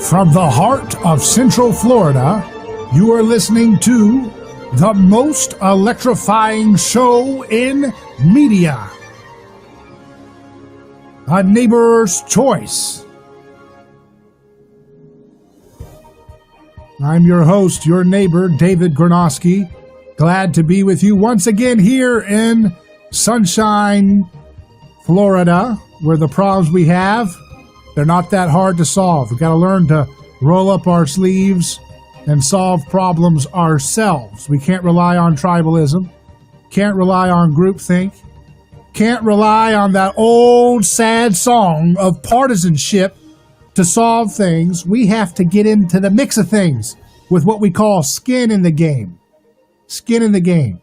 From the heart of Central Florida, you are listening to the most electrifying show in media, A Neighbor's Choice. I'm your host, your neighbor, David Gornoski. Glad to be with you once again here in Sunshine, Florida, where the problems we have, they're not that hard to solve. We've got to learn to roll up our sleeves and solve problems ourselves. We can't rely on tribalism, can't rely on groupthink, can't rely on that old sad song of partisanship to solve things. We have to get into the mix of things with what we call skin in the game. Skin in the game.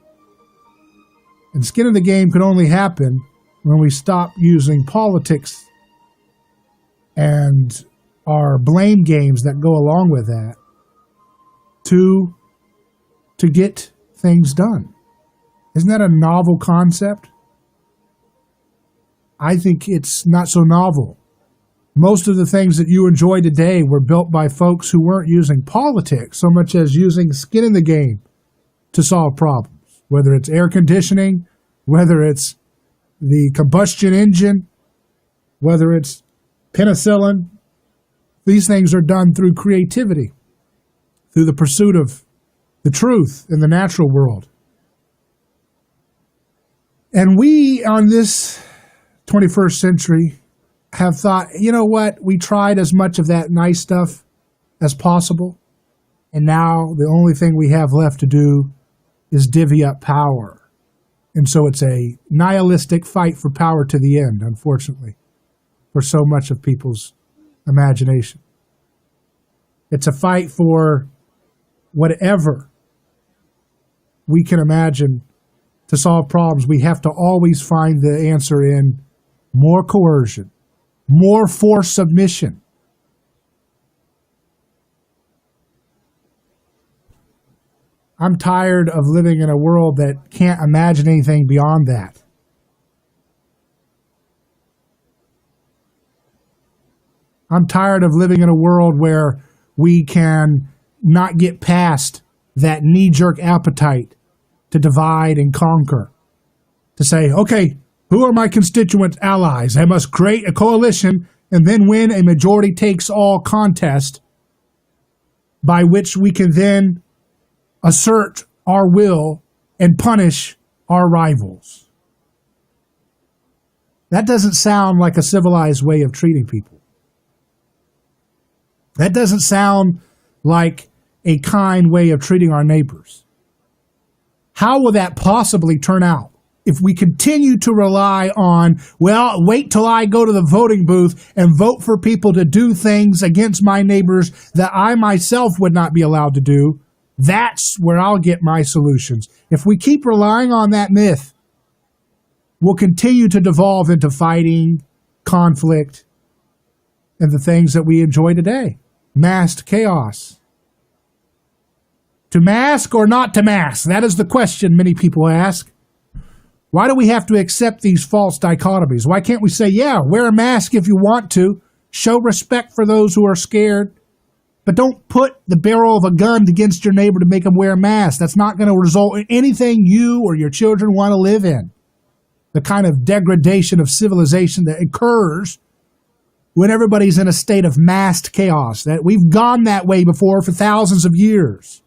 And skin in the game can only happen when we stop using politics and our blame games that go along with that to get things done. Isn't that a novel concept? I think it's not so novel. Most of the things that you enjoy today were built by folks who weren't using politics so much as using skin in the game to solve problems, whether it's air conditioning, whether it's the combustion engine, whether it's penicillin. These things are done through creativity, through the pursuit of the truth in the natural world. And we, on this 21st century, have thought, you know what, we tried as much of that nice stuff as possible, and now the only thing we have left to do is divvy up power. And so it's a nihilistic fight for power to the end, unfortunately, for so much of people's imagination. It's a fight for whatever we can imagine to solve problems. We have to always find the answer in more coercion, more forced submission. I'm tired of living in a world that can't imagine anything beyond that. I'm tired of living in a world where we can not get past that knee-jerk appetite to divide and conquer. To say, okay, who are my constituent allies? I must create a coalition and then win a majority-takes-all contest by which we can then assert our will and punish our rivals. That doesn't sound like a civilized way of treating people. That doesn't sound like a kind way of treating our neighbors. How will that possibly turn out if we continue to rely on, well, wait till I go to the voting booth and vote for people to do things against my neighbors that I myself would not be allowed to do? That's where I'll get my solutions. If we keep relying on that myth, we'll continue to devolve into fighting, conflict, and the things that we enjoy today. Masked chaos. To mask or not to mask? That is the question many people ask. Why do we have to accept these false dichotomies? Why can't we say, yeah, wear a mask if you want to, show respect for those who are scared, but don't put the barrel of a gun against your neighbor to make them wear a mask. That's not going to result in anything you or your children want to live in. The kind of degradation of civilization that occurs when everybody's in a state of masked chaos. That we've gone that way before for thousands of years.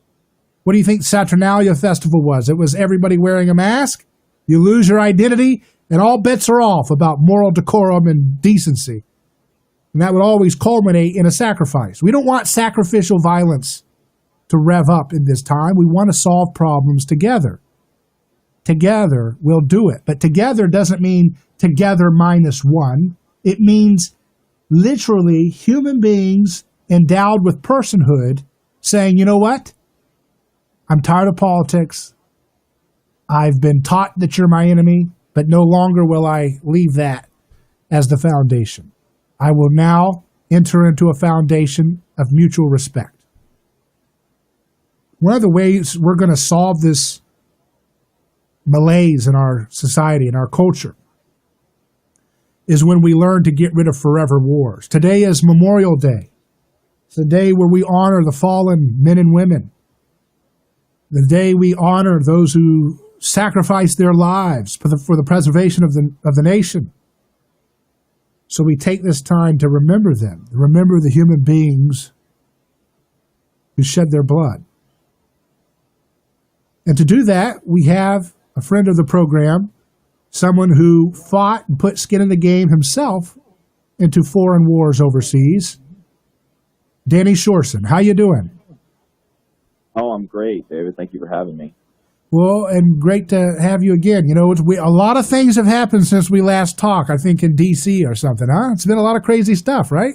What do you think Saturnalia Festival was? It was everybody wearing a mask. You lose your identity, and all bets are off about moral decorum and decency. And that would always culminate in a sacrifice. We don't want sacrificial violence to rev up in this time. We want to solve problems together. Together, we'll do it. But together doesn't mean together minus one. It means literally human beings endowed with personhood saying, you know what? I'm tired of politics. I've been taught that you're my enemy, but no longer will I leave that as the foundation. I will now enter into a foundation of mutual respect. One of the ways we're going to solve this malaise in our society, in our culture, is when we learn to get rid of forever wars. Today is Memorial Day. It's a day where we honor the fallen men and women. The day we honor those who sacrificed their lives for the preservation of the nation. So we take this time to remember them, remember the human beings who shed their blood. And to do that, we have a friend of the program, someone who fought and put skin in the game himself into foreign wars overseas. Danny Sjursen, how you doing? Oh, I'm great, David. Thank you for having me. Well, and great to have you again. You know, a lot of things have happened since we last talked, I think in D.C. or something, huh? It's been a lot of crazy stuff, right?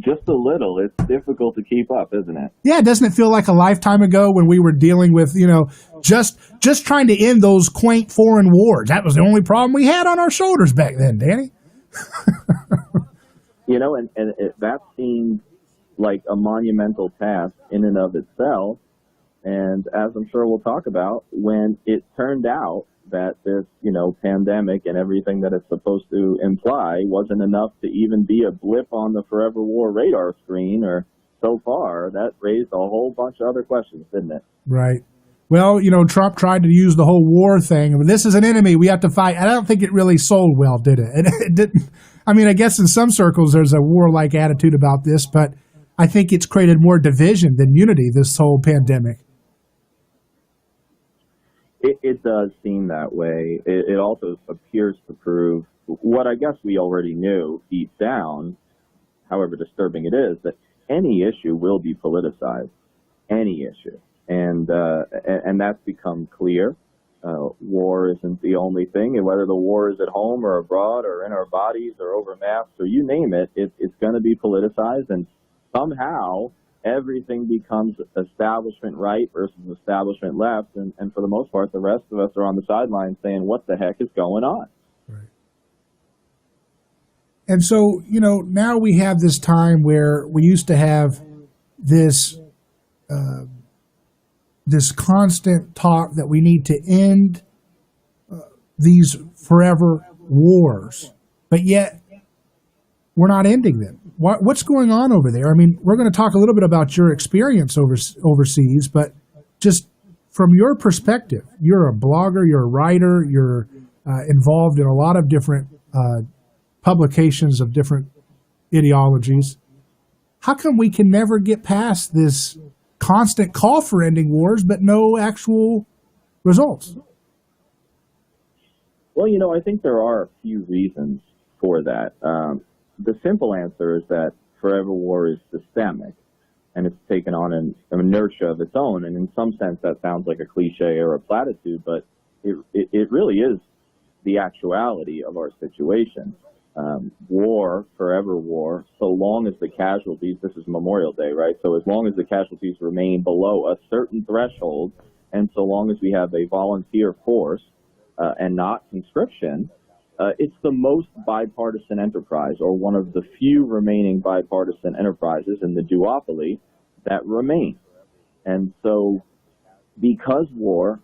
Just a little. It's difficult to keep up, isn't it? Yeah, doesn't it feel like a lifetime ago when we were dealing with, just trying to end those quaint foreign wars? That was the only problem we had on our shoulders back then, Danny. That seemed like a monumental task in and of itself. And as I'm sure we'll talk about, when it turned out that this, pandemic and everything that it's supposed to imply wasn't enough to even be a blip on the forever war radar screen, or so far, that raised a whole bunch of other questions, didn't it? Right. Well, Trump tried to use the whole war thing. This is an enemy we have to fight. I don't think it really sold well, did it? It didn't. I mean, I guess in some circles there's a warlike attitude about this, but I think it's created more division than unity, this whole pandemic. It does seem that way. It also appears to prove what I guess we already knew deep down, however disturbing it is, that any issue will be politicized, any issue. And that's become clear. War isn't the only thing, and whether the war is at home or abroad or in our bodies or over masks or you name it, it's going to be politicized, and somehow everything becomes establishment right versus establishment left, and for the most part, the rest of us are on the sidelines saying, what the heck is going on? Right. And so, now we have this time where we used to have this this constant talk that we need to end these forever wars, but yet we're not ending them. What's going on over there? I mean, we're going to talk a little bit about your experience overseas, but just from your perspective, you're a blogger, you're a writer, you're involved in a lot of different publications of different ideologies. How come we can never get past this constant call for ending wars, but no actual results? Well, I think there are a few reasons for that. The simple answer is that forever war is systemic, and it's taken on an inertia of its own. And in some sense, that sounds like a cliche or a platitude, but it really is the actuality of our situation. War, forever war, so long as the casualties, this is Memorial Day, right? So as long as the casualties remain below a certain threshold, and so long as we have a volunteer force and not conscription, it's the most bipartisan enterprise, or one of the few remaining bipartisan enterprises in the duopoly that remain. And so because war,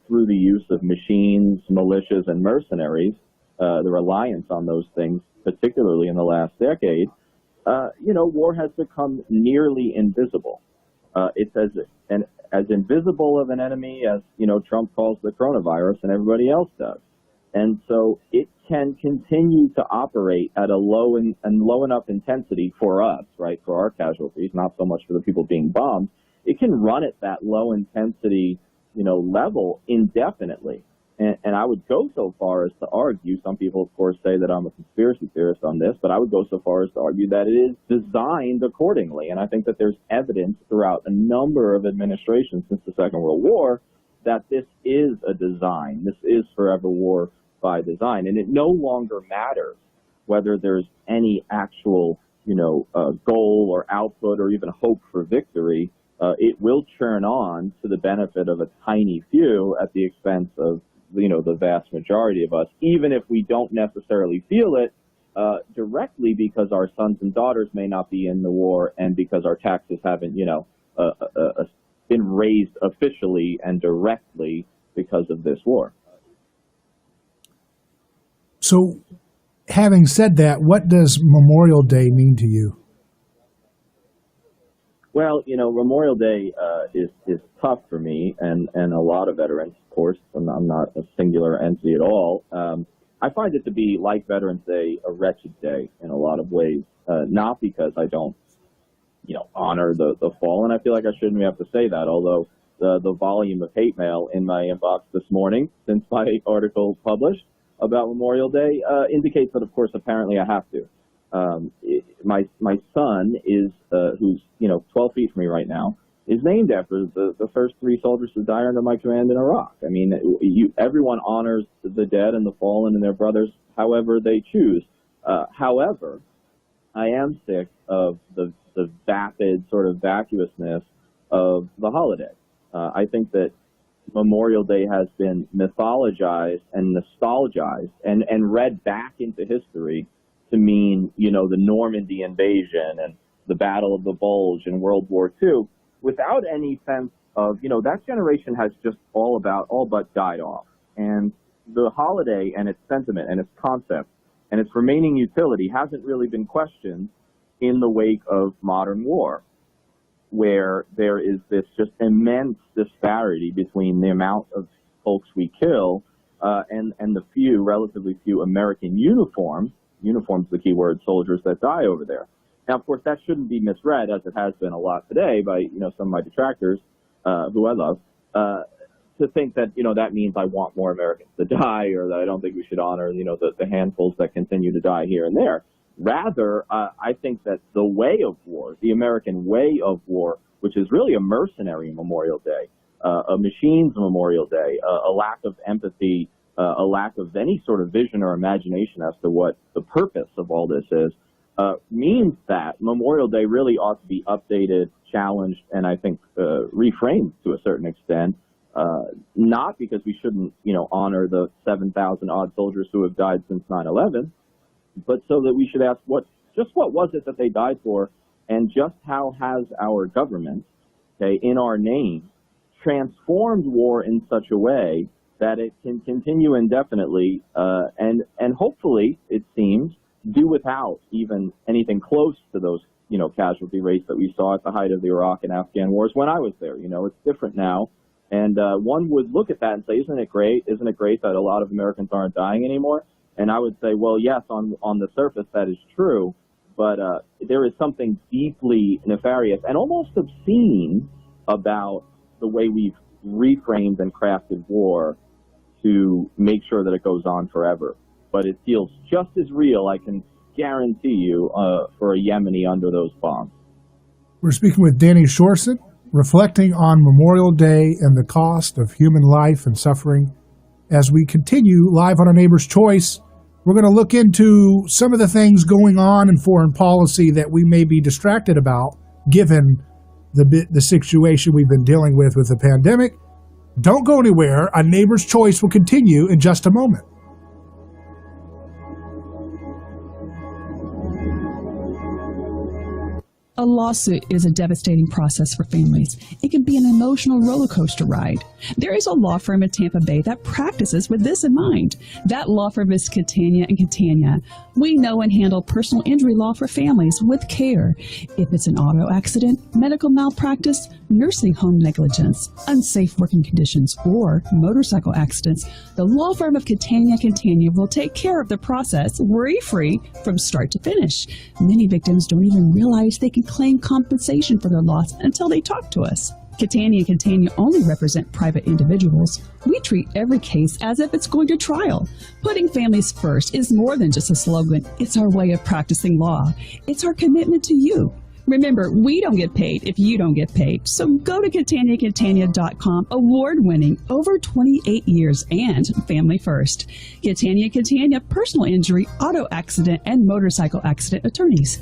through the use of machines, militias, and mercenaries, the reliance on those things, particularly in the last decade, war has become nearly invisible. It's as invisible of an enemy as, Trump calls the coronavirus and everybody else does. And so it can continue to operate at a low enough intensity for us, right, for our casualties, not so much for the people being bombed. It can run at that low intensity, level indefinitely. And I would go so far as to argue, some people, of course, say that I'm a conspiracy theorist on this, but I would go so far as to argue that it is designed accordingly. And I think that there's evidence throughout a number of administrations since the Second World War that this is a design. This is forever war by design. And it no longer matters whether there's any actual, goal or output or even hope for victory. It will churn on to the benefit of a tiny few at the expense of the vast majority of us, even if we don't necessarily feel it directly, because our sons and daughters may not be in the war, and because our taxes haven't, been raised officially and directly because of this war. So, having said that, what does Memorial Day mean to you? Well, Memorial Day is tough for me and a lot of veterans, of course. I'm not a singular entity at all. I find it to be, like Veterans Day, a wretched day in a lot of ways. Not because I don't, honor the fallen. I feel like I shouldn't have to say that, although the volume of hate mail in my inbox this morning since my article published about Memorial Day indicates that, of course, apparently I have to. My son is, who's 12 feet from me right now, is named after the first 3 soldiers to die under my command in Iraq. I mean, everyone honors the dead and the fallen and their brothers however they choose. However, I am sick of the vapid sort of vacuousness of the holiday. I think that Memorial Day has been mythologized and nostalgized and read back into history to mean, the Normandy invasion and the Battle of the Bulge in World War II, without any sense of, that generation has just all but died off. And the holiday and its sentiment and its concept and its remaining utility hasn't really been questioned in the wake of modern war, where there is this just immense disparity between the amount of folks we kill and the relatively few American uniforms the key word, soldiers that die over there. Now, of course, that shouldn't be misread, as it has been a lot today by, some of my detractors, who I love, to think that, that means I want more Americans to die, or that I don't think we should honor, the handfuls that continue to die here and there. Rather, I think that the way of war, the American way of war, which is really a mercenary Memorial Day, a machines Memorial Day, a lack of empathy, a lack of any sort of vision or imagination as to what the purpose of all this is, means that Memorial Day really ought to be updated, challenged, and I think reframed to a certain extent, not because we shouldn't, honor the 7,000 odd soldiers who have died since 9/11, but so that we should ask what was it that they died for, and just how has our government, in our name, transformed war in such a way that it can continue indefinitely, and hopefully, it seems, do without even anything close to those, casualty rates that we saw at the height of the Iraq and Afghan wars when I was there. It's different now. And one would look at that and say, isn't it great? Isn't it great that a lot of Americans aren't dying anymore? And I would say, well, yes, on the surface, that is true. But there is something deeply nefarious and almost obscene about the way we've reframed and crafted war to make sure that it goes on forever. But it feels just as real, I can guarantee you, for a Yemeni under those bombs. We're speaking with Danny Sjursen, reflecting on Memorial Day and the cost of human life and suffering. As we continue live on Our Neighbor's Choice, we're going to look into some of the things going on in foreign policy that we may be distracted about, given the situation we've been dealing with the pandemic. Don't go anywhere. Our Neighbor's Choice will continue in just a moment. A lawsuit is a devastating process for families. It can be an emotional roller coaster ride. There is a law firm in Tampa Bay that practices with this in mind. That law firm is Catania and Catania. We know and handle personal injury law for families with care. If it's an auto accident, medical malpractice, nursing home negligence, unsafe working conditions, or motorcycle accidents, the law firm of Catania and Catania will take care of the process worry-free from start to finish. Many victims don't even realize they can claim compensation for their loss until they talk to us. Catania and Catania only represent private individuals. We treat every case as if it's going to trial. Putting families first is more than just a slogan. It's our way of practicing law. It's our commitment to you. Remember, we don't get paid if you don't get paid. So go to CataniaCatania.com, award-winning, over 28 years, and family first. Catania Catania, personal injury, auto accident, and motorcycle accident attorneys.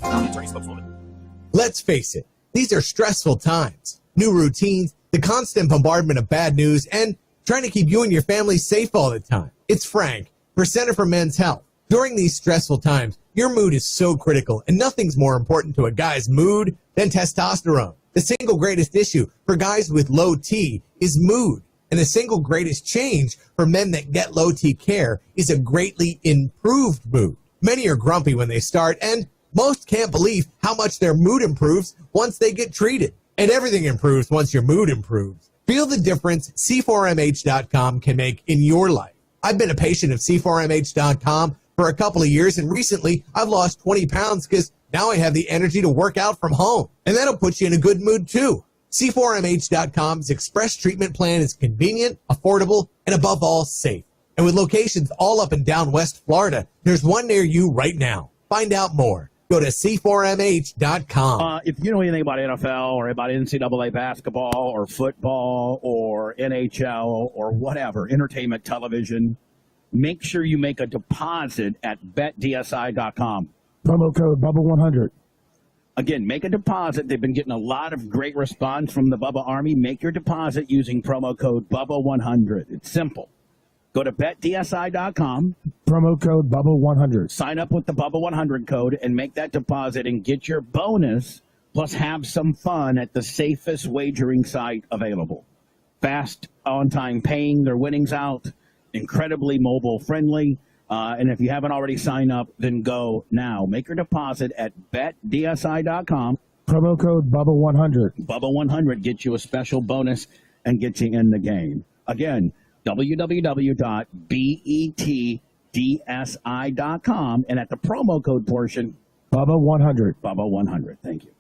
Let's face it, these are stressful times. New routines, the constant bombardment of bad news, and trying to keep you and your family safe all the time. It's Frank for Center for Men's Health. During these stressful times, your mood is so critical, and nothing's more important to a guy's mood than testosterone. The single greatest issue for guys with low T is mood, and the single greatest change for men that get low T care is a greatly improved mood. Many are grumpy when they start, and Most can't believe how much their mood improves once they get treated. And everything improves once your mood improves. Feel the difference C4MH.com can make in your life. I've been a patient of C4MH.com for a couple of years, and recently I've lost 20 pounds because now I have the energy to work out from home. And that'll put you in a good mood too. C4MH.com's express treatment plan is convenient, affordable, and above all, safe. And with locations all up and down West Florida, there's one near you right now. Find out more. Go to C4MH.com. If you know anything about NFL or about NCAA basketball or football or NHL or whatever, entertainment television, make sure you make a deposit at betdsi.com. Promo code Bubba100. Again, make a deposit. They've been getting a lot of great response from the Bubba Army. Make your deposit using promo code Bubba100. It's simple. Go to betdsi.com. Promo code Bubba100. Sign up with the Bubba100 code and make that deposit and get your bonus, plus have some fun at the safest wagering site available. Fast, on-time paying their winnings out, incredibly mobile friendly. And if you haven't already signed up, then go now. Make your deposit at betdsi.com. Promo code Bubba100. Bubba100 gets you a special bonus and gets you in the game. Again, www.betdsi.com, and at the promo code portion, Bubba100. Bubba100. Thank you.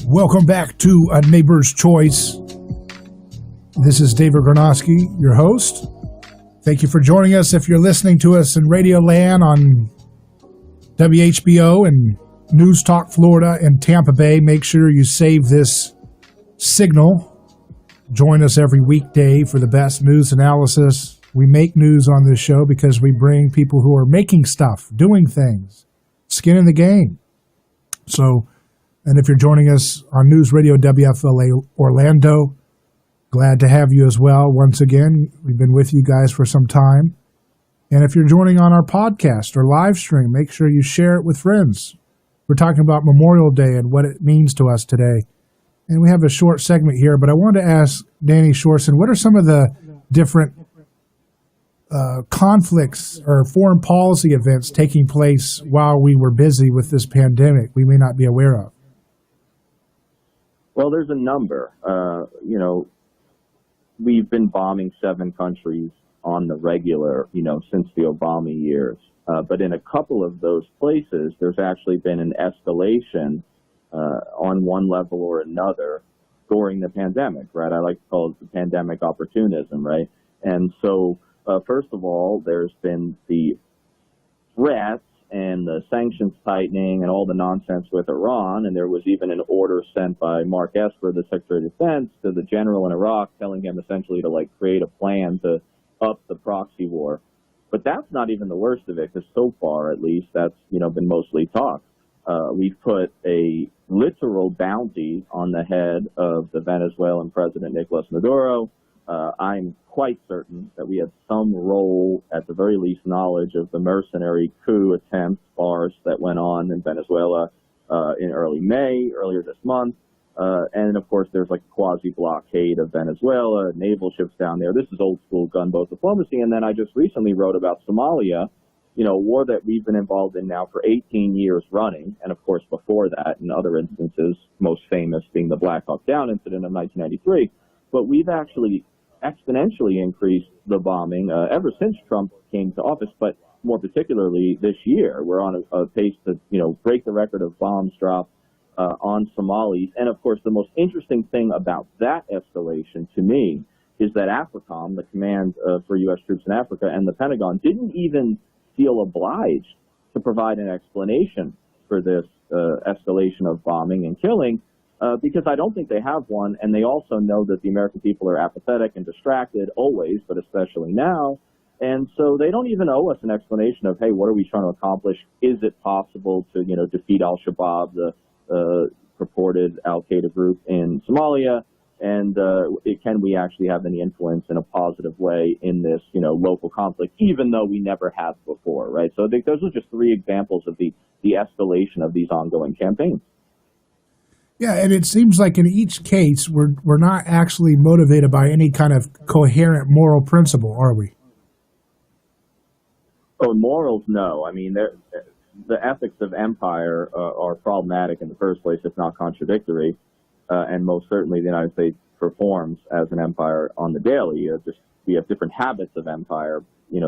Welcome back to A Neighbor's Choice. This is David Gornoski, your host. Thank you for joining us. If you're listening to us in Radio Land on WHBO and News Talk Florida and Tampa Bay, make sure you save this signal. Join us every weekday for the best news analysis. We make news on this show because we bring people who are making stuff, doing things, skin in the game. And if you're joining us on News Radio WFLA Orlando, glad to have you as well. Once again, we've been with you guys for some time. And if you're joining on our podcast or live stream, make sure you share it with friends. We're talking about Memorial Day and what it means to us today. And we have a short segment here, but I wanted to ask Danny Sjursen, what are some of the different conflicts or foreign policy events taking place while we were busy with this pandemic we may not be aware of? Well, there's a number. We've been bombing 7 countries on the regular, since the Obama years. But in a couple of those places, there's actually been an escalation on one level or another during the pandemic, right? I like to call it the pandemic opportunism, right? And so, first of all, there's been the threats and the sanctions tightening and all the nonsense with Iran. And there was even an order sent by Mark Esper, the Secretary of Defense, to the general in Iraq, telling him essentially to create a plan to up the proxy war. But that's not even the worst of it, because so far, at least, that's, been mostly talk. We've put a literal bounty on the head of the Venezuelan President Nicolas Maduro. I'm quite certain that we had some role, at the very least knowledge, of the mercenary coup attempt farce that went on in Venezuela in early May, earlier this month. And, of course, there's a quasi-blockade of Venezuela, naval ships down there. This is old-school gunboat diplomacy. And then I just recently wrote about Somalia, a war that we've been involved in now for 18 years running. And, of course, before that, in other instances, most famous being the Black Hawk Down incident of 1993. But we've actually exponentially increased the bombing ever since Trump came to office, but more particularly this year. We're on a pace to, break the record of bombs dropped on Somalis. And, of course, the most interesting thing about that escalation to me is that AFRICOM, the command for U.S. troops in Africa, and the Pentagon didn't even feel obliged to provide an explanation for this escalation of bombing and killing, because I don't think they have one, and they also know that the American people are apathetic and distracted always, but especially now. And so they don't even owe us an explanation of, hey, what are we trying to accomplish? Is it possible to, defeat al-Shabaab, the purported Al-Qaeda group in Somalia, and can we actually have any influence in a positive way in this, local conflict, even though we never have before, right? So I think those are just three examples of the escalation of these ongoing campaigns. Yeah, and it seems like in each case, we're not actually motivated by any kind of coherent moral principle, are we? Oh, morals, no. I mean, the ethics of empire are problematic in the first place, if not contradictory, and most certainly the United States performs as an empire on the daily. We have different habits of empire,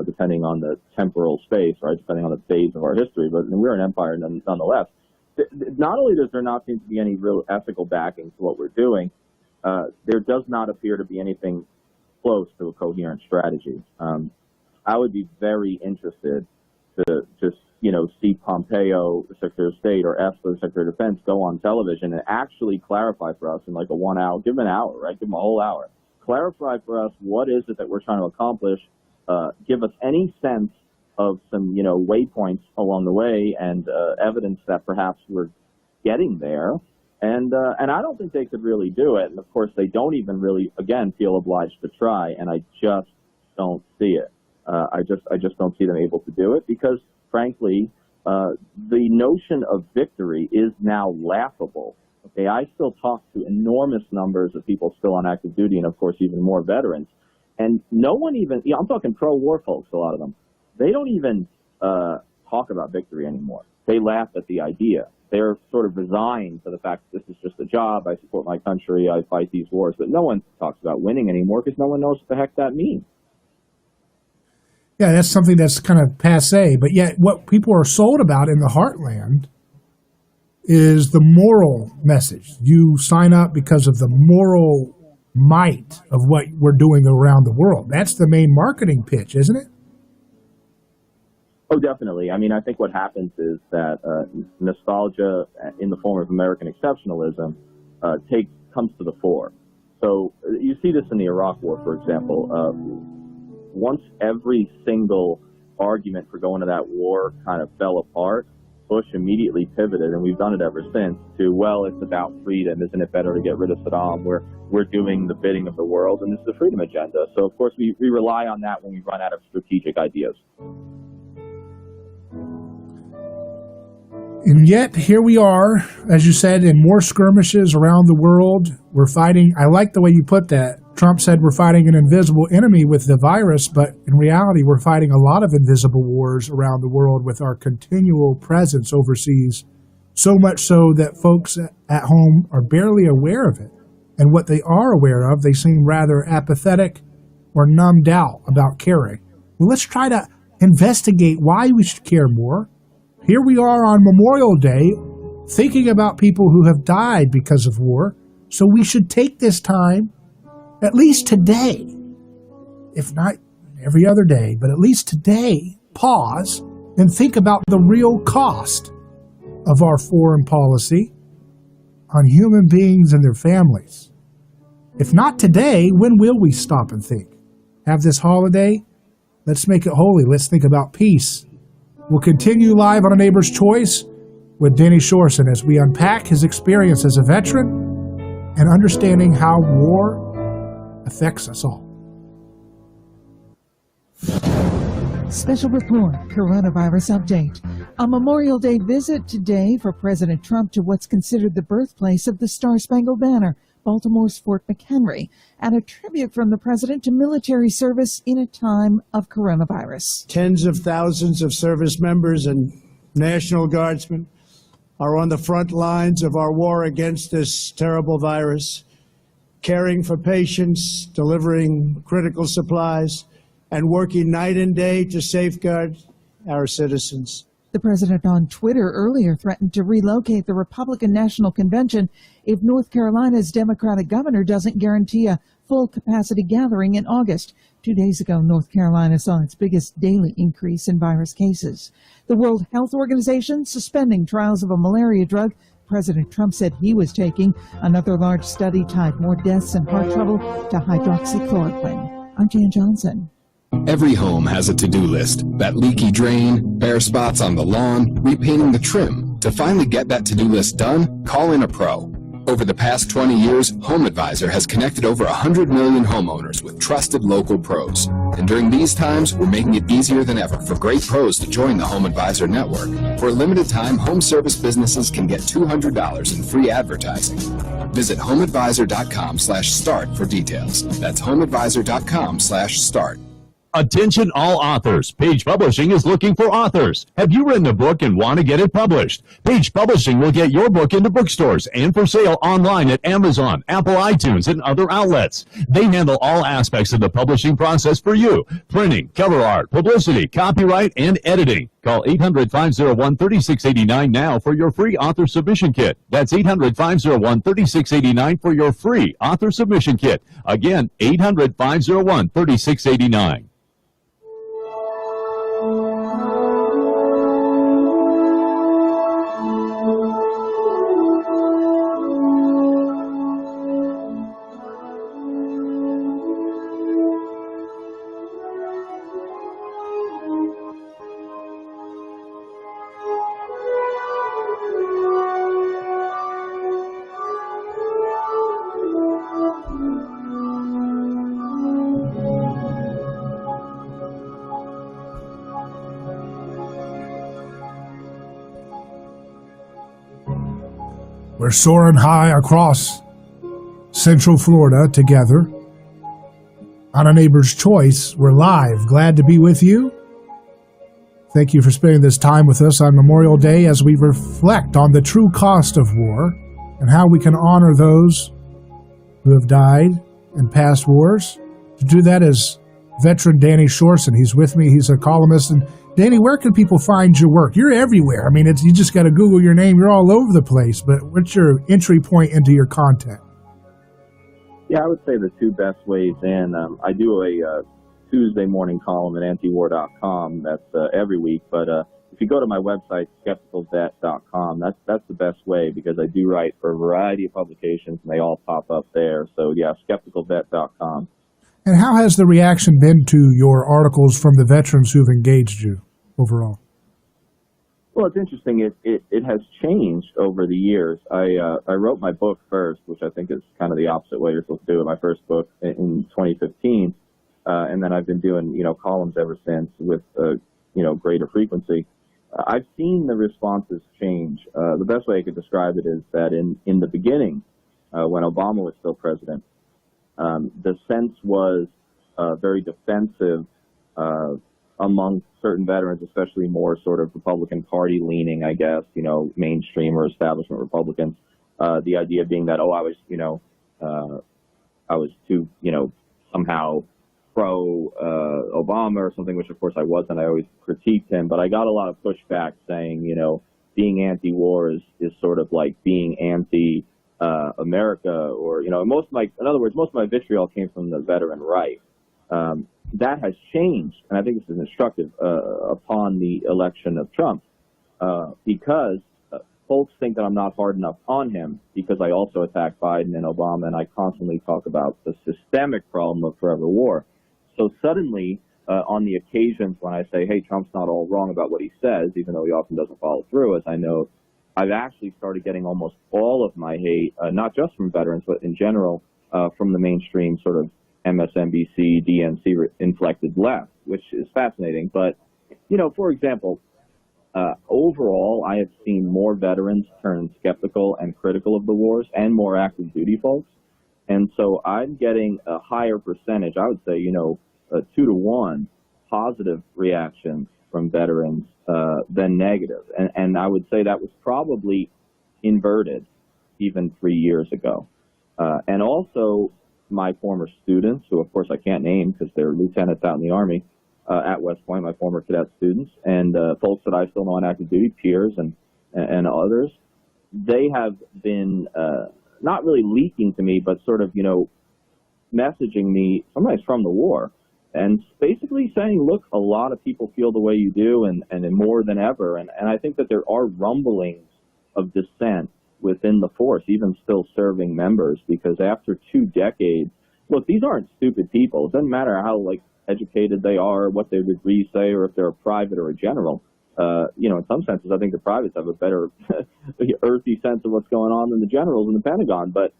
depending on the temporal space, right, depending on the phase of our history, but we're an empire nonetheless. Not only does there not seem to be any real ethical backing to what we're doing, there does not appear to be anything close to a coherent strategy. I would be very interested to just, see Pompeo, the Secretary of State, or Esper, the Secretary of Defense, go on television and actually clarify for us in like a 1 hour, give them an hour, right? Give them a whole hour. Clarify for us what is it that we're trying to accomplish. Give us any sense of some, waypoints along the way and evidence that perhaps we're getting there. And I don't think they could really do it. And of course, they don't even really, again, feel obliged to try. And I just don't see it. I just don't see them able to do it because, frankly, the notion of victory is now laughable. Okay, I still talk to enormous numbers of people still on active duty, and of course, even more veterans. And no one even, I'm talking pro-war folks, a lot of them, they don't even talk about victory anymore. They laugh at the idea. They're sort of resigned to the fact that this is just a job. I support my country. I fight these wars. But no one talks about winning anymore because no one knows what the heck that means. Yeah, that's something that's kind of passé. But yet what people are sold about in the heartland is the moral message. You sign up because of the moral might of what we're doing around the world. That's the main marketing pitch, isn't it? Oh, definitely. I mean, I think what happens is that nostalgia in the form of American exceptionalism comes to the fore. So you see this in the Iraq War, for example. Once every single argument for going to that war kind of fell apart, Bush immediately pivoted, and we've done it ever since, to, well, it's about freedom. Isn't it better to get rid of Saddam? We're doing the bidding of the world, and this is the freedom agenda. So, of course, we rely on that when we run out of strategic ideas. And yet, here we are, as you said, in more skirmishes around the world. We're fighting, I like the way you put that. Trump said we're fighting an invisible enemy with the virus, but in reality, we're fighting a lot of invisible wars around the world with our continual presence overseas, so much so that folks at home are barely aware of it. And what they are aware of, they seem rather apathetic or numbed out about caring. Well, let's try to investigate why we should care more. Here we are on Memorial Day, thinking about people who have died because of war, so we should take this time, at least today, if not every other day, but at least today, pause and think about the real cost of our foreign policy on human beings and their families. If not today, when will we stop and think? Have this holiday? Let's make it holy. Let's think about peace. We'll continue live on A Neighbor's Choice with Denny Sjursen as we unpack his experience as a veteran and understanding how war affects us all. Special report, coronavirus update. A Memorial Day visit today for President Trump to what's considered the birthplace of the Star-Spangled Banner, Baltimore's Fort McHenry, and a tribute from the president to military service in a time of coronavirus. Tens of thousands of service members and National Guardsmen are on the front lines of our war against this terrible virus, caring for patients, delivering critical supplies, and working night and day to safeguard our citizens. The president on Twitter earlier threatened to relocate the Republican National Convention if North Carolina's Democratic governor doesn't guarantee a full capacity gathering in August. 2 days ago, North Carolina saw its biggest daily increase in virus cases. The World Health Organization suspending trials of a malaria drug President Trump said he was taking. Another large study tied more deaths and heart trouble to hydroxychloroquine. I'm Jan Johnson. Every home has a to-do list. That leaky drain, bare spots on the lawn, repainting the trim. To finally get that to-do list done, call in a pro. Over the past 20 years, HomeAdvisor has connected over 100 million homeowners with trusted local pros. And during these times, we're making it easier than ever for great pros to join the HomeAdvisor network. For a limited time, home service businesses can get $200 in free advertising. Visit HomeAdvisor.com/start for details. That's HomeAdvisor.com/start. Attention all authors. Page Publishing is looking for authors. Have you written a book and want to get it published? Page Publishing will get your book into bookstores and for sale online at Amazon, Apple iTunes, and other outlets. They handle all aspects of the publishing process for you. Printing, cover art, publicity, copyright, and editing. Call 800-501-3689 now for your free author submission kit. That's 800-501-3689 for your free author submission kit. Again, 800-501-3689. We're soaring high across Central Florida together. On A Neighbor's Choice, we're live. Glad to be with you. Thank you for spending this time with us on Memorial Day as we reflect on the true cost of war and how we can honor those who have died in past wars. To do that is veteran Danny Sjursen. He's with me. He's a columnist. And Danny, where can people find your work? You're everywhere. I mean, you just got to Google your name. You're all over the place. But what's your entry point into your content? Yeah, I would say the two best ways in. I do a Tuesday morning column at antiwar.com. That's every week. But if you go to my website, skepticalvet.com, that's the best way because I do write for a variety of publications and they all pop up there. So yeah, skepticalvet.com. And how has the reaction been to your articles from the veterans who've engaged you overall? Well, it's interesting. It has changed over the years. I wrote my book first, which I think is kind of the opposite way you're supposed to do it. My first book in 2015, and then I've been doing columns ever since with greater frequency. I've seen the responses change. The best way I could describe it is that in the beginning, when Obama was still president, the sense was very defensive among certain veterans, especially more sort of Republican Party leaning, I guess, mainstream or establishment Republicans. The idea being that, I was too, somehow pro Obama or something, which of course I wasn't. I always critiqued him, but I got a lot of pushback saying, being anti-war is sort of like being anti America, or most of my vitriol came from the veteran right. That has changed, and I think this is instructive upon the election of Trump, because folks think that I'm not hard enough on him because I also attack Biden and Obama, and I constantly talk about the systemic problem of forever war. So suddenly, on the occasions when I say, hey, Trump's not all wrong about what he says, even though he often doesn't follow through, as I know, I've actually started getting almost all of my hate, not just from veterans, but in general, from the mainstream sort of MSNBC, DNC inflected left, which is fascinating. But, for example, overall, I have seen more veterans turn skeptical and critical of the wars and more active duty folks. And so I'm getting a higher percentage, I would say, 2-to-1 positive reactions from veterans than negative. And I would say that was probably inverted even 3 years ago. And also my former students, who of course I can't name because they're lieutenants out in the Army at West Point, my former cadet students, and folks that I still know on active duty, peers and others, they have been not really leaking to me, but sort of, messaging me, sometimes from the war, and basically saying, look, a lot of people feel the way you do and more than ever. And I think that there are rumblings of dissent within the force, even still serving members, because after 2 decades, look, these aren't stupid people. It doesn't matter how educated they are, what their degrees say, or if they're a private or a general. In some senses, I think the privates have a better earthy sense of what's going on than the generals in the Pentagon. But,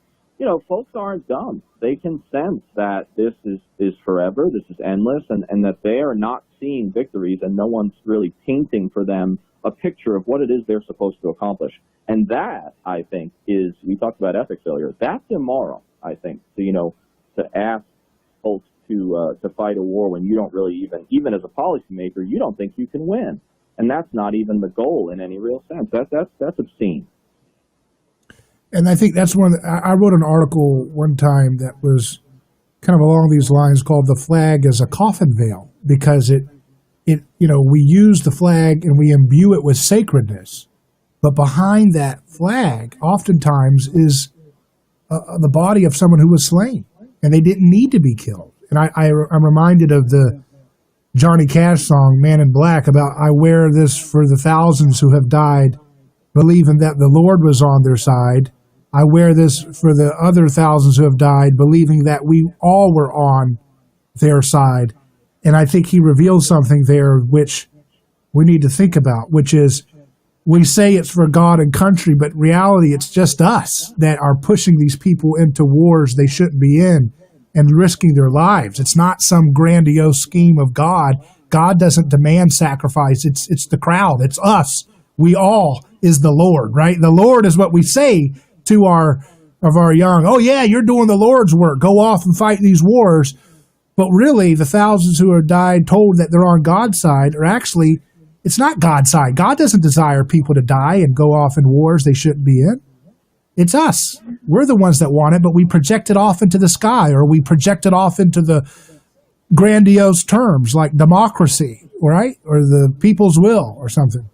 folks aren't dumb. They can sense that this is forever, this is endless, and that they are not seeing victories, and no one's really painting for them a picture of what it is they're supposed to accomplish. And that, I think, is, we talked about ethics earlier, that's immoral, I think. So, to ask folks to fight a war when you don't really even as a policymaker, you don't think you can win. And that's not even the goal in any real sense. That's obscene. And I think that's I wrote an article one time that was kind of along these lines called "The Flag as a Coffin Veil," because we use the flag and we imbue it with sacredness, but behind that flag oftentimes is the body of someone who was slain, and they didn't need to be killed. And I'm reminded of the Johnny Cash song, Man in Black, about I wear this for the thousands who have died, believing that the Lord was on their side. I wear this for the other thousands who have died, believing that we all were on their side. And I think he reveals something there which we need to think about, which is we say it's for God and country, but in reality it's just us that are pushing these people into wars they shouldn't be in and risking their lives. It's not some grandiose scheme of God. God doesn't demand sacrifice. It's the crowd. It's us. We all is the Lord, right? The Lord is what we say to our young. Oh yeah, you're doing the Lord's work. Go off and fight these wars. But really, the thousands who have died told that they're on God's side are actually, it's not God's side. God doesn't desire people to die and go off in wars they shouldn't be in. It's us. We're the ones that want it, but we project it off into the sky, or we project it off into the grandiose terms like democracy, right? Or the people's will or something.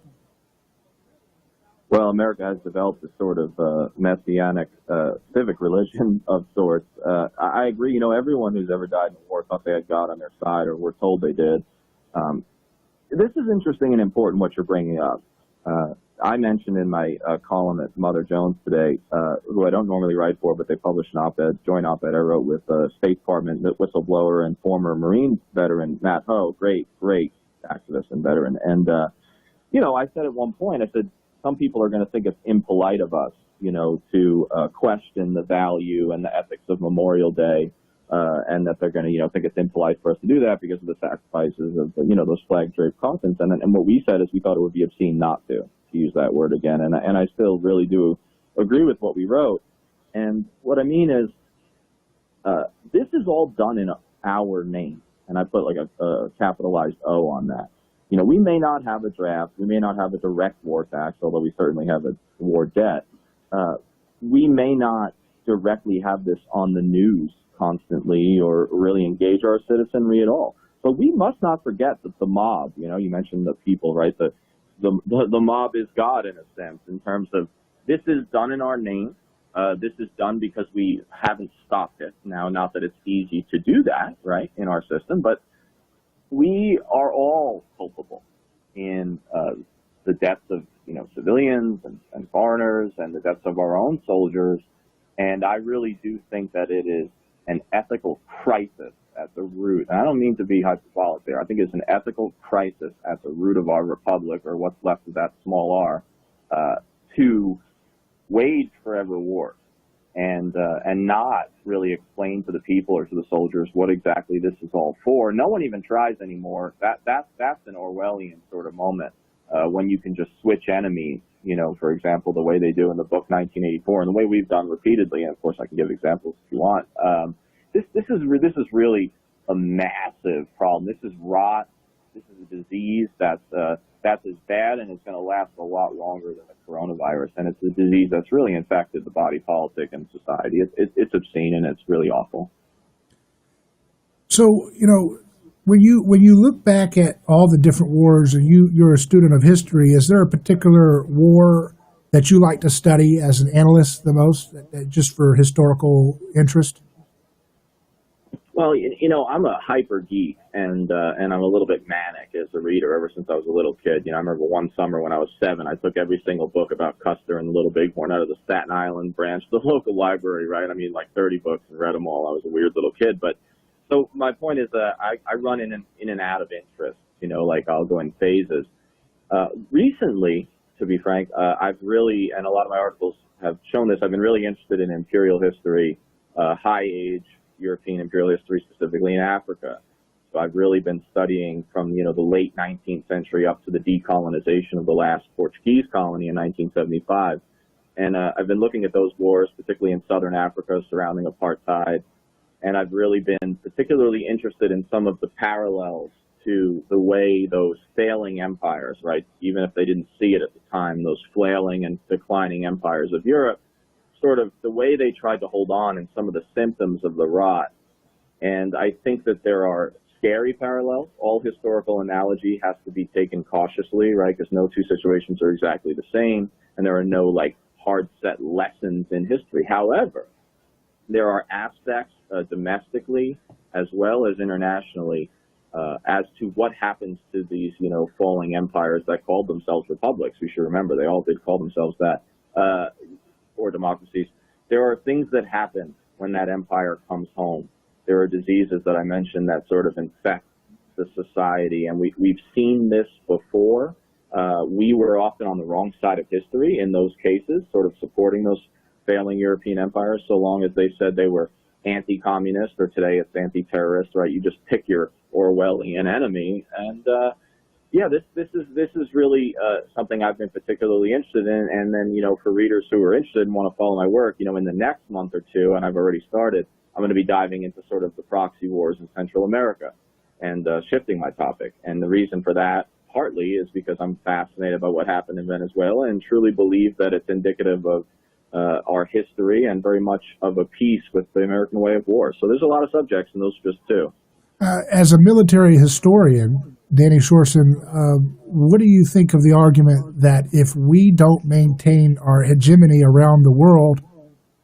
Well, America has developed a sort of messianic civic religion of sorts. I agree. Everyone who's ever died in war thought they had God on their side, or were told they did. This is interesting and important what you're bringing up. I mentioned in my column at Mother Jones today, who I don't normally write for, but they published an op-ed, joint op-ed I wrote with State Department whistleblower and former Marine veteran Matt Ho, great activist and veteran. And, I said at one point, I said, some people are going to think it's impolite of us, to question the value and the ethics of Memorial Day, and that they're going to, think it's impolite for us to do that because of the sacrifices of, those flag-draped coffins. And what we said is we thought it would be obscene not to use that word again. And I still really do agree with what we wrote. And what I mean is, this is all done in our name. And I put like a capitalized O on that. We may not have a draft. We may not have a direct war tax, although we certainly have a war debt. We may not directly have this on the news constantly or really engage our citizenry at all. But we must not forget that the mob, you mentioned the people, right? The mob is God in a sense, in terms of this is done in our name. This is done because we haven't stopped it. Now, not that it's easy to do that, right, in our system, but we are all culpable in the deaths of civilians and foreigners, and the deaths of our own soldiers. And I really do think that it is an ethical crisis at the root. And I don't mean to be hyperbolic there. I think it's an ethical crisis at the root of our republic, or what's left of that small r, to wage forever wars and not really explain to the people or to the soldiers what exactly this is all for. No one even tries anymore. That's an Orwellian sort of moment, when you can just switch enemies, for example, the way they do in the book 1984, and the way we've done repeatedly. And of course I can give examples if you want. This is really a massive problem. This is rot. This is a disease that's as bad, and it's going to last a lot longer than the coronavirus. And it's a disease that's really infected the body politic and society. It's obscene, and it's really awful. So, when you look back at all the different wars, and you're a student of history, is there a particular war that you like to study as an analyst the most, just for historical interest? Well, I'm a hyper geek, and I'm a little bit manic as a reader ever since I was a little kid. I remember one summer when I was 7, I took every single book about Custer and the Little Bighorn out of the Staten Island branch of the local library, right? I mean, like 30 books, and read them all. I was a weird little kid. But so my point is that I run in and out of interest, like I'll go in phases. Recently, to be frank, I've really, and a lot of my articles have shown this, I've been really interested in imperial history, high age European imperial history, specifically in Africa. So I've really been studying from, the late 19th century up to the decolonization of the last Portuguese colony in 1975. And I've been looking at those wars, particularly in southern Africa surrounding apartheid. And I've really been particularly interested in some of the parallels to the way those failing empires, right, even if they didn't see it at the time, those flailing and declining empires of Europe, sort of the way they tried to hold on and some of the symptoms of the rot. And I think that there are scary parallels. All historical analogy has to be taken cautiously, right, because no two situations are exactly the same, and there are no, like, hard set lessons in history. However, there are aspects domestically as well as internationally as to what happens to these, falling empires that called themselves republics. We should remember they all did call themselves that, or democracies. There are things that happen when that empire comes home. There are diseases that I mentioned that sort of infect the society, and we've seen this before. We were often on the wrong side of history in those cases, sort of supporting those failing European empires, so long as they said they were anti-communist, or today it's anti-terrorist, right? You just pick your Orwellian enemy, and this is really something I've been particularly interested in. And then, for readers who are interested and want to follow my work, in the next month or two, and I've already started, I'm going to be diving into sort of the proxy wars in Central America and shifting my topic. And the reason for that partly is because I'm fascinated by what happened in Venezuela and truly believe that it's indicative of our history and very much of a piece with the American way of war. So there's a lot of subjects, and those are just two. As a military historian, Danny Sjursen, what do you think of the argument that if we don't maintain our hegemony around the world,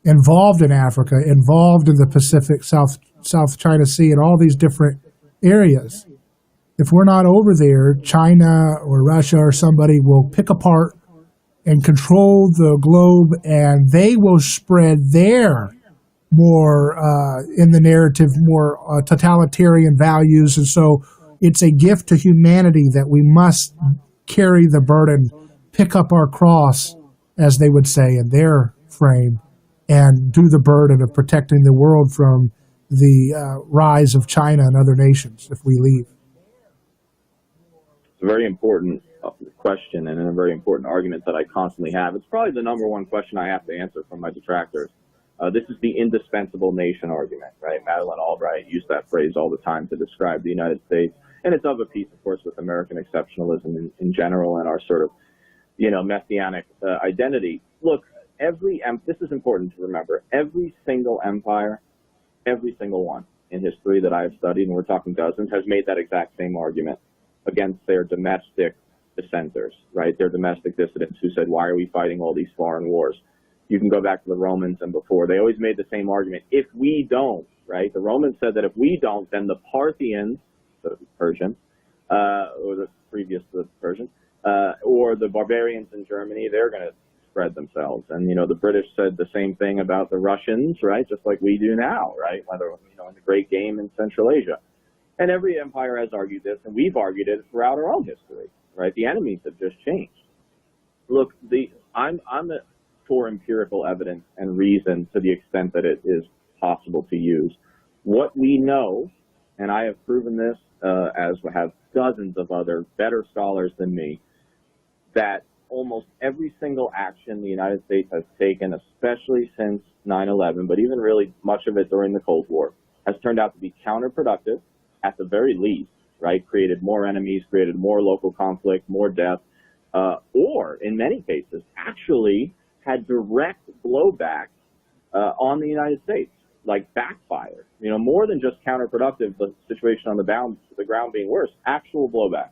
involved in Africa, involved in the Pacific, South China Sea, and all these different areas, if we're not over there, China or Russia or somebody will pick apart and control the globe, and they will spread their more, in the narrative, more totalitarian values. And so it's a gift to humanity that we must carry the burden, pick up our cross, as they would say in their frame, and do the burden of protecting the world from the rise of China and other nations if we leave. It's a very important question and a very important argument that I constantly have. It's probably the number one question I have to answer from my detractors. This is the indispensable nation argument, right? Madeleine Albright used that phrase all the time to describe the United States. And it's of a piece, of course, with American exceptionalism in general and our sort of, messianic identity. Look, this is important to remember. Every single empire, every single one in history that I have studied, and we're talking dozens, has made that exact same argument against their domestic dissenters, right? Their domestic dissidents who said, why are we fighting all these foreign wars? You can go back to the Romans and before. They always made the same argument. If we don't, right? The Romans said that if we don't, then the Parthians, the Persian, or the previous to the Persian, or the barbarians in Germany, they're going to spread themselves. And, the British said the same thing about the Russians, right? Just like we do now, right? Whether, in the Great Game in Central Asia. And every empire has argued this, and we've argued it throughout our own history, right? The enemies have just changed. Look, I'm for empirical evidence and reason to the extent that it is possible to use. What we know, and I have proven this, as have dozens of other better scholars than me, that almost every single action the United States has taken, especially since 9/11, but even really much of it during the Cold War, has turned out to be counterproductive, at the very least, right? Created more enemies, created more local conflict, more death, or in many cases, actually had direct blowback on the United States, like backfire. More than just counterproductive, the situation on the ground being worse, actual blowback.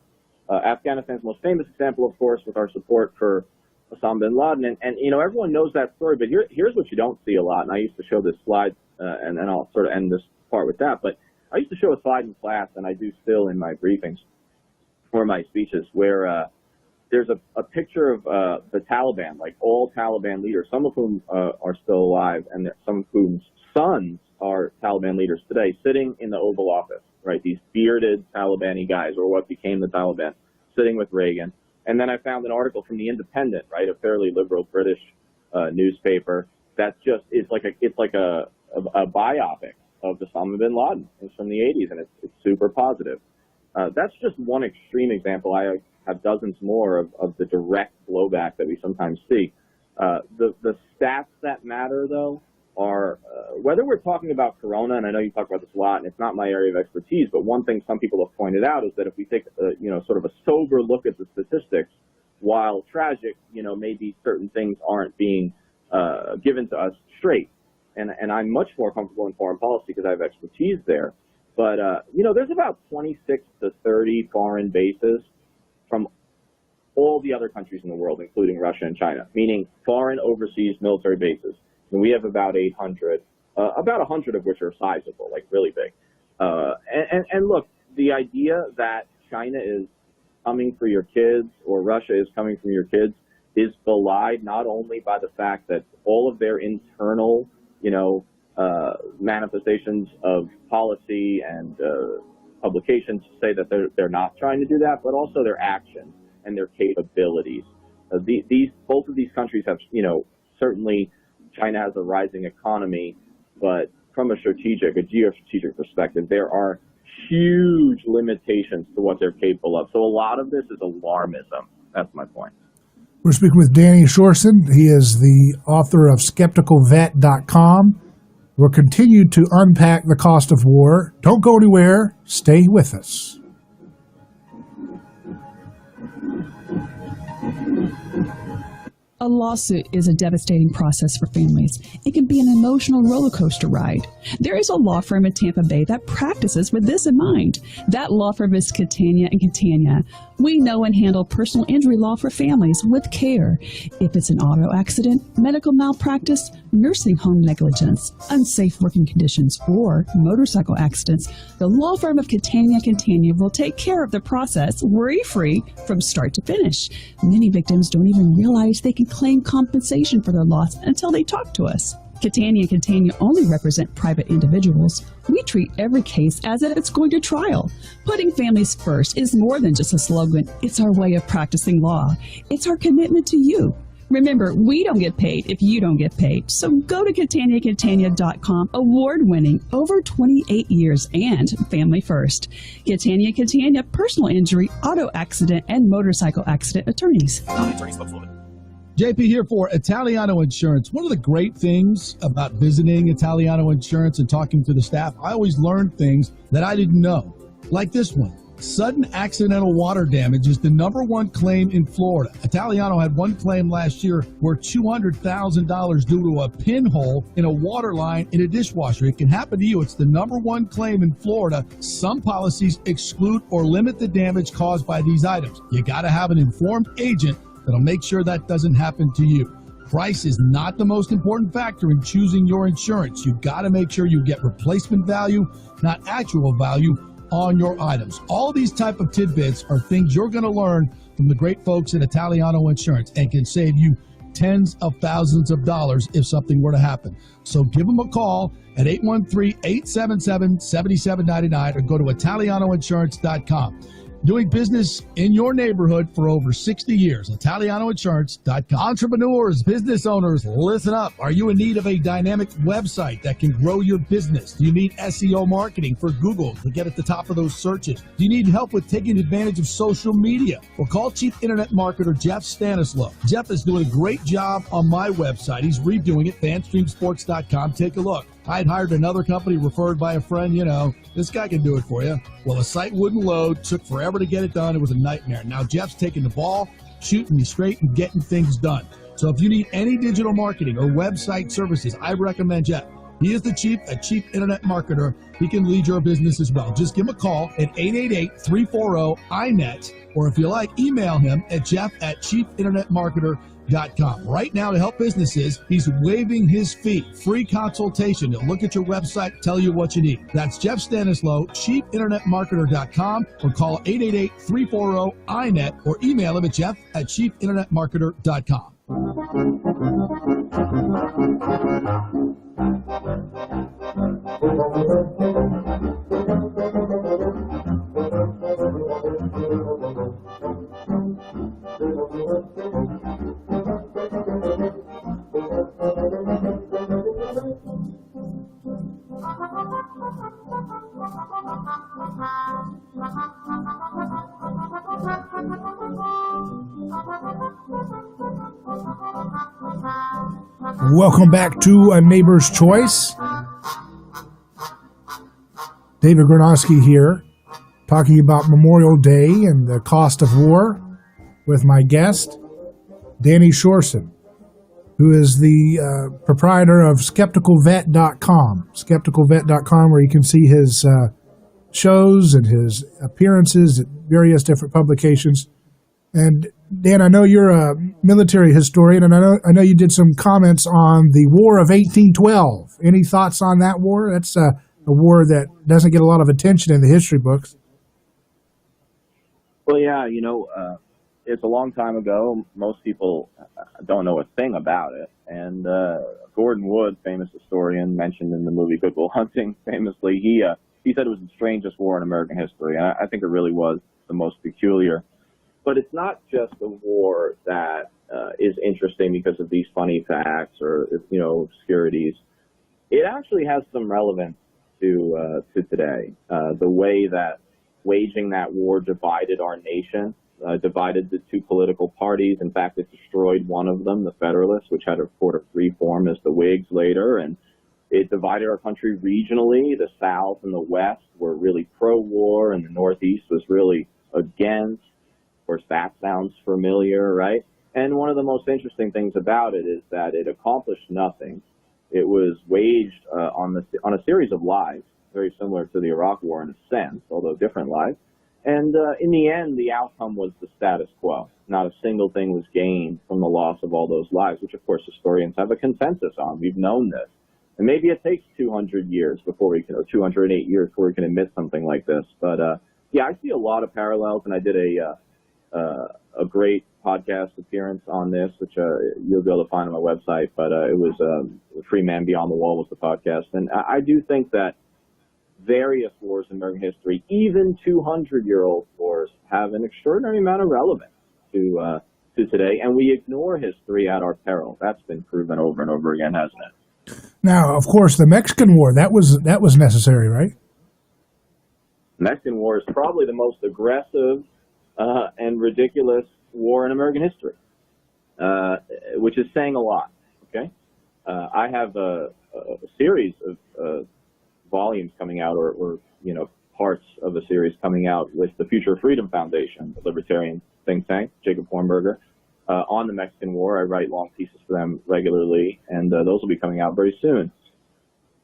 Afghanistan's most famous example, of course, with our support for Osama bin Laden. And everyone knows that story, but here's what you don't see a lot. And I used to show this slide, and then I'll sort of end this part with that. But I used to show a slide in class, and I do still in my briefings or my speeches, where there's a picture of the Taliban, like all Taliban leaders, some of whom are still alive, and some of whom's sons are Taliban leaders today, sitting in the Oval Office, right? These bearded Talibani guys, or what became the Taliban, sitting with Reagan. And then I found an article from The Independent, right, a fairly liberal British newspaper that just is like a biopic of Osama bin Laden. It's from the 80s, and it's super positive. That's just one extreme example. I have dozens more of the direct blowback that we sometimes see. The stats that matter, though, are whether we're talking about corona, and I know you talk about this a lot, and it's not my area of expertise, but one thing some people have pointed out is that if we take sort of a sober look at the statistics, while tragic, maybe certain things aren't being given to us straight. And I'm much more comfortable in foreign policy because I have expertise there. But, there's about 26 to 30 foreign bases from all the other countries in the world, including Russia and China, meaning foreign overseas military bases. And we have about 800, about 100 of which are sizable, like really big. And look, the idea that China is coming for your kids or Russia is coming for your kids is belied not only by the fact that all of their internal, manifestations of policy and publications say that they're not trying to do that, but also their actions and their capabilities. Both of these countries have, certainly China has a rising economy, but from a geostrategic perspective, there are huge limitations to what they're capable of. So a lot of this is alarmism. That's my point. We're speaking with Danny Sjursen. He is the author of skepticalvet.com. We'll continue to unpack the cost of war. Don't go anywhere. Stay with us. A lawsuit is a devastating process for families. It can be an emotional roller coaster ride. There is a law firm in Tampa Bay that practices with this in mind. That law firm is Catania & Catania. We know and handle personal injury law for families with care. If it's an auto accident, medical malpractice, nursing home negligence, unsafe working conditions, or motorcycle accidents, the law firm of Catania & Catania will take care of the process worry-free from start to finish. Many victims don't even realize they can claim compensation for their loss until they talk to us. Catania & Catania only represent private individuals. We treat every case as if it's going to trial. Putting families first is more than just a slogan. It's our way of practicing law. It's our commitment to you. Remember, we don't get paid if you don't get paid. So go to CataniaCatania.com, award-winning, over 28 years, and family first. Catania & Catania, personal injury, auto accident, and motorcycle accident attorneys. JP here for Italiano Insurance. One of the great things about visiting Italiano Insurance and talking to the staff, I always learned things that I didn't know, like this one. Sudden accidental water damage is the #1 claim in Florida. Italiano had one claim last year where $200,000 due to a pinhole in a water line in a dishwasher. It can happen to you. It's the #1 claim in Florida. Some policies exclude or limit the damage caused by these items. You got to have an informed agent that'll make sure that doesn't happen to you. Price is not the most important factor in choosing your insurance. You got to make sure you get replacement value, not actual value, on your items. All these type of tidbits are things you're going to learn from the great folks at Italiano Insurance and can save you tens of thousands of dollars if something were to happen. So give them a call at 813-877-7799 or go to ItalianoInsurance.com. Doing business in your neighborhood for over 60 years. ItalianoInsurance.com. Entrepreneurs, business owners, listen up. Are you in need of a dynamic website that can grow your business? Do you need SEO marketing for Google to get at the top of those searches? Do you need help with taking advantage of social media? Well, call Chief Internet Marketer Jeff Stanislaw. Jeff is doing a great job on my website. He's redoing it, fanstreamsports.com. Take a look. I'd hired another company referred by a friend. This guy can do it for you. Well, the site wouldn't load, took forever to get it done. It was a nightmare. Now Jeff's taking the ball, shooting me straight and getting things done. So if you need any digital marketing or website services, I recommend Jeff. He is the Chief Internet Marketer. He can lead your business as well. Just give him a call at 888-340-INET, or if you like, email him at jeff@chiefinternetmarketer.com. Right now, to help businesses, he's waiving his fee. Free consultation. He'll look at your website, tell you what you need. That's Jeff Stanislaw, ChiefInternetMarketer.com, or call 888-340-INET, or email him at jeff@ChiefInternetMarketer.com. Welcome back to A Neighbor's Choice. David Gornoski here, talking about Memorial Day and the cost of war with my guest, Danny Sjursen, who is the proprietor of SkepticalVet.com. SkepticalVet.com, where you can see his shows and his appearances at various different publications. And Dan, I know you're a military historian, and I know you did some comments on the War of 1812. Any thoughts on that war? That's a war that doesn't get a lot of attention in the history books. Well, yeah, it's a long time ago. Most people don't know a thing about it. And Gordon Wood, famous historian, mentioned in the movie Good Will Hunting, famously, he said it was the strangest war in American history. And I think it really was the most peculiar. But it's not just a war that is interesting because of these funny facts or, obscurities. It actually has some relevance to today. The way that waging that war divided our nation, divided the two political parties. In fact, it destroyed one of them, the Federalists, which had a sort of free form as the Whigs later. And it divided our country regionally. The South and the West were really pro-war, and the Northeast was really against. Of course, that sounds familiar, right? And one of the most interesting things about it is that it accomplished nothing. It was waged on a series of lies, very similar to the Iraq War in a sense, although different lies. And in the end, the outcome was the status quo. Not a single thing was gained from the loss of all those lives, which, of course, historians have a consensus on. We've known this. And maybe it takes 200 years before we can, or 208 years before we can admit something like this. But, yeah, I see a lot of parallels, and I did a great podcast appearance on this, which you'll be able to find on my website. But it was Free Man Beyond the Wall was the podcast. And I do think that various wars in American history, even 200-year-old wars, have an extraordinary amount of relevance to today, and we ignore history at our peril. That's been proven over and over again, hasn't it? Now, of course, the Mexican War, that was necessary, right? The Mexican War is probably the most aggressive and ridiculous war in American history, which is saying a lot. Okay, I have a series of volumes coming out, or parts of a series coming out with the Future of Freedom Foundation, the libertarian think tank, Jacob Hornberger, on the Mexican War. I write long pieces for them regularly, and those will be coming out very soon.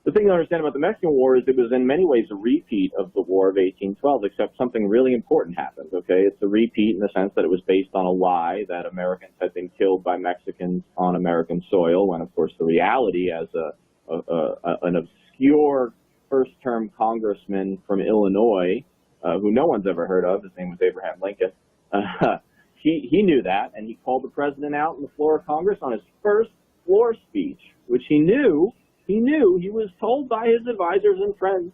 The thing to understand about the Mexican War is it was in many ways a repeat of the War of 1812, except something really important happened, okay? It's a repeat in the sense that it was based on a lie that Americans had been killed by Mexicans on American soil, when, of course, the reality as an obscure first-term congressman from Illinois, who no one's ever heard of, his name was Abraham Lincoln, he knew that, and he called the president out on the floor of Congress on his first floor speech, which he knew he was told by his advisors and friends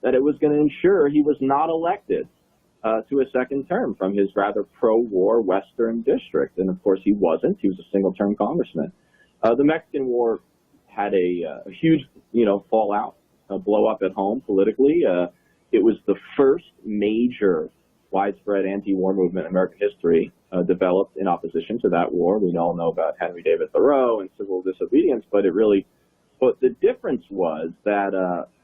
that it was going to ensure he was not elected to a second term from his rather pro-war Western district. And, of course, he wasn't. He was a single-term congressman. The Mexican War had a huge, fallout, blow up at home politically. It was the first major widespread anti-war movement in American history developed in opposition to that war. We all know about Henry David Thoreau and civil disobedience, but the difference was that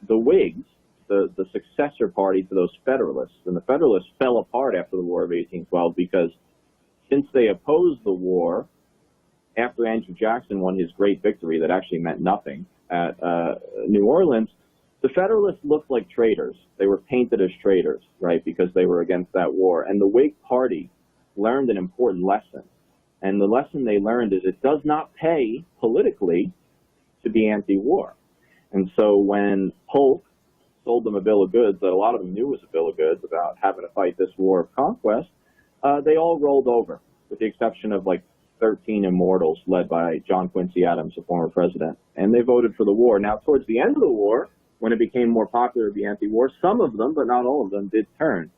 the Whigs, the successor party to those Federalists, and the Federalists fell apart after the War of 1812 because since they opposed the war, after Andrew Jackson won his great victory that actually meant nothing at New Orleans, the Federalists looked like traitors. They were painted as traitors, right, because they were against that war. And the Whig Party learned an important lesson. And the lesson they learned is it does not pay politically to be anti-war. And so when Polk sold them a bill of goods that a lot of them knew was a bill of goods about having to fight this war of conquest, they all rolled over, with the exception of like 13 immortals led by John Quincy Adams, a former president. And they voted for the war. Now, towards the end of the war, when it became more popular to be anti-war, some of them, but not all of them, did turn.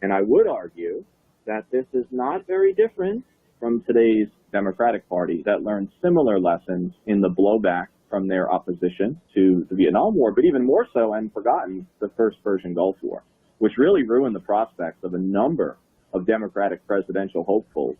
And I would argue that this is not very different from today's Democratic Party that learned similar lessons in the blowback from their opposition to the Vietnam War, but even more so and forgotten the first Persian Gulf War, which really ruined the prospects of a number of Democratic presidential hopefuls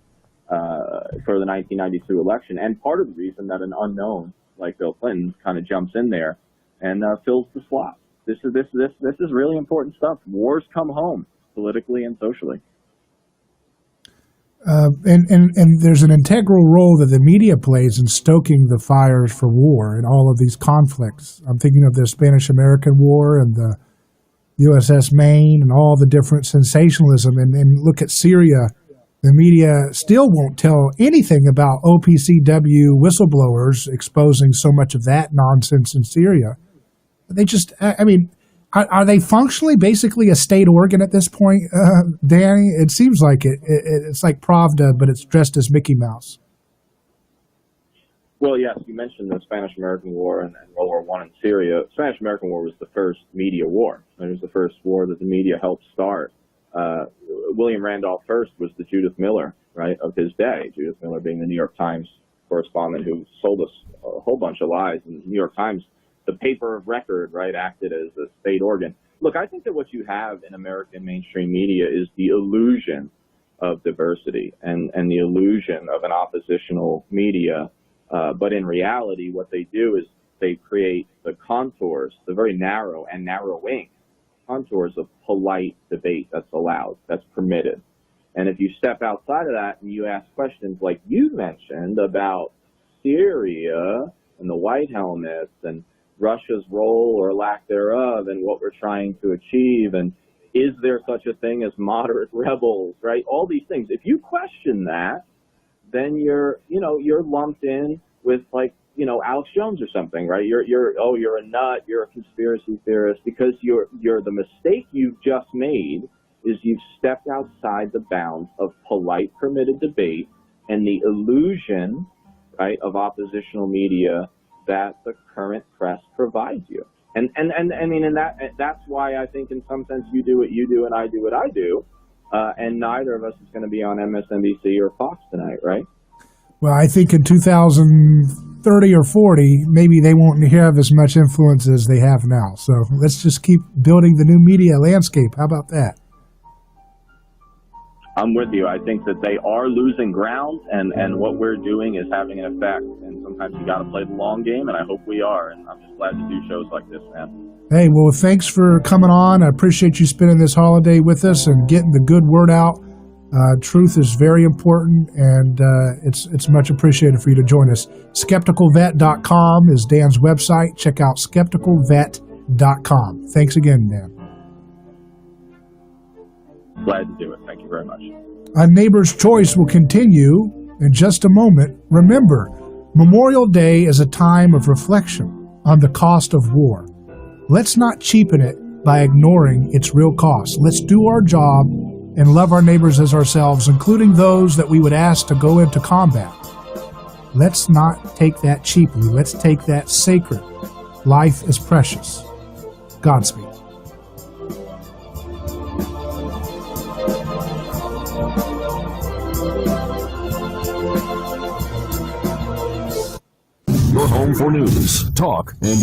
for the 1992 election, and part of the reason that an unknown like Bill Clinton kind of jumps in there and fills the slot. This is really important stuff. Wars come home politically and socially. And there's an integral role that the media plays in stoking the fires for war in all of these conflicts. I'm thinking of the Spanish-American War and the USS Maine and all the different sensationalism. And look at Syria. The media still won't tell anything about OPCW whistleblowers exposing so much of that nonsense in Syria. They just, I mean, are they functionally basically a state organ at this point, Danny? It seems like it. It's like Pravda, but it's dressed as Mickey Mouse. Well, yes, you mentioned the Spanish-American War and World War I in Syria. The Spanish-American War was the first media war. It was the first war that the media helped start. William Randolph Hearst was the Judith Miller, right, of his day. Judith Miller being the New York Times correspondent who sold us a whole bunch of lies. And the New York Times, the paper of record, right, acted as a state organ. Look, I think that what you have in American mainstream media is the illusion of diversity and the illusion of an oppositional media. But in reality, what they do is they create the contours, the very narrow and narrowing contours of polite debate that's allowed, that's permitted. And if you step outside of that and you ask questions like you mentioned about Syria and the white helmets and Russia's role or lack thereof and what we're trying to achieve, and is there such a thing as moderate rebels, right? All these things. If you question that, then you're lumped in with, like, Alex Jones or something, right? You're a nut, you're a conspiracy theorist, because the mistake you've just made is you've stepped outside the bounds of polite permitted debate and the illusion, right, of oppositional media that the current press provides you. And I mean, and that's why I think in some sense you do what you do and I do what I do, and neither of us is going to be on MSNBC or Fox tonight, right? Well, I think in 2030 or 40, maybe they won't have as much influence as they have now. So let's just keep building the new media landscape. How about that? I'm with you. I think that they are losing ground, and what we're doing is having an effect. And sometimes you got to play the long game, and I hope we are. And I'm just glad to do shows like this, man. Hey, well, thanks for coming on. I appreciate you spending this holiday with us and getting the good word out. Truth is very important, and it's much appreciated for you to join us. SkepticalVet.com is Dan's website. Check out SkepticalVet.com. Thanks again, Dan. Glad to do it. Thank you very much. A Neighbor's Choice will continue in just a moment. Remember, Memorial Day is a time of reflection on the cost of war. Let's not cheapen it by ignoring its real cost. Let's do our job and love our neighbors as ourselves, including those that we would ask to go into combat. Let's not take that cheaply. Let's take that sacred. Life is precious. Godspeed. Your home for news, talk, and